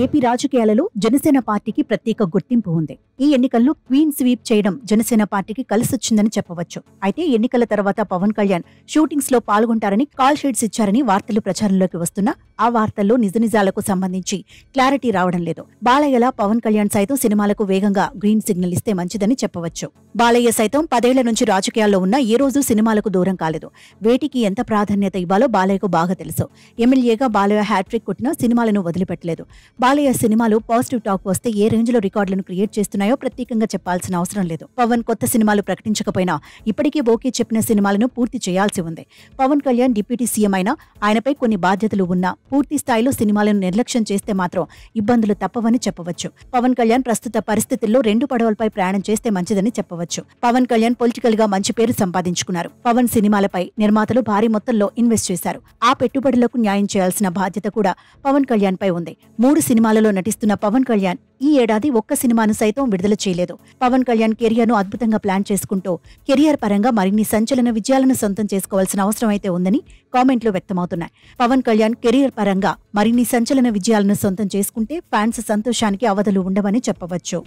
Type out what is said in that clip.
AP రాజకీయాలలో జనసేన పార్టీకి ప్రత్యేక గుర్తింపు ఉంది. ఈ ఎన్నికల్లో క్వీన్ స్వీప్ చేయడం జనసేన పార్టీకి కలిసొచ్చిందని చెప్పవచ్చు. అయితే ఎన్నికల తర్వాత పవన్ కళ్యాణ్ షూటింగ్స్ లో పాల్గొంటారని కాల్ షీట్స్ ఇచ్చారని వార్తలు ప్రచారంలోకి వస్తున్నా ఆ వార్తల్లో నిజాలకు సంబంధించి క్లారిటీ రావడం లేదు. బాలయ్యలా పవన్ కళ్యాణ్ సైతం సినిమాలకు వేగంగా గ్రీన్ సిగ్నల్ ఇస్తే మంచిదని చెప్పవచ్చు. బాలయ్య సైతం 10 ఏళ్ల నుంచి రాజకీయాల్లో ఉన్న ఏ రోజు సినిమాలకు దూరం కాలేదు. వేటికి ఎంత ప్రాధాన్యత ఇవ్వాలో బాలయ్యకు బాగా తెలుసు. ఎమ్మెల్యేగా బాలయ్య హ్యాట్రిక్ కొట్టినా సినిమాలను వదిలిపెట్టలేదు. బాలయ్య సినిమాలు పాజిటివ్ టాక్ వస్తే ఏ రేంజ్ లో రికార్డులను క్రియేట్ చేస్తున్నాయో ప్రత్యేకంగా చెప్పాల్సిన అవసరం లేదు. పవన్ కొత్త సినిమాలు ప్రకటించకపోయినా ఇప్పటికే ఓకే చెప్పిన సినిమాలను పూర్తి చేయాల్సి ఉంది. పవన్ కళ్యాణ్ డిప్యూటీ సీఎం అయినా ఆయనపై కొన్ని బాధ్యతలు ఉన్నా పూర్తి స్థాయిలో సినిమాలను నిర్లక్ష్యం చేస్తే మాత్రం ఇబ్బందులు తప్పవని చెప్పవచ్చు. పవన్ కళ్యాణ్ ప్రస్తుత పరిస్థితుల్లో 2 పడవలపై ప్రయాణం చేస్తే మంచిదని చెప్పవచ్చు. పవన్ కళ్యాణ్ పొలిటికల్ గా మంచి పేరు సంపాదించుకున్నారు. పవన్ సినిమాలపై నిర్మాతలు భారీ మొత్తంలో ఇన్వెస్ట్ చేశారు. ఆ పెట్టుబడులకు న్యాయం చేయాల్సిన బాధ్యత కూడా పవన్ కళ్యాణ్ పై ఉంది. 3 సినిమాలలో నటిస్తున్న పవన్ కళ్యాణ్ ఈ ఏడాది ఒక్క సినిమాను సైతం విడుదల చేయలేదు. పవన్ కళ్యాణ్ కెరియర్ ను అద్భుతంగా ప్లాన్ చేసుకుంటూ కెరియర్ పరంగా మరిన్ని సంచలన విజయాలను సొంతం చేసుకోవాల్సిన అవసరం అయితే ఉందని కామెంట్లు వ్యక్తమవుతున్నాయి. పవన్ కళ్యాణ్ కెరియర్ పరంగా మరిన్ని సంచలన విజయాలను సొంతం చేసుకుంటే ఫ్యాన్స్ సంతోషానికి అవధులు ఉండవని చెప్పవచ్చు.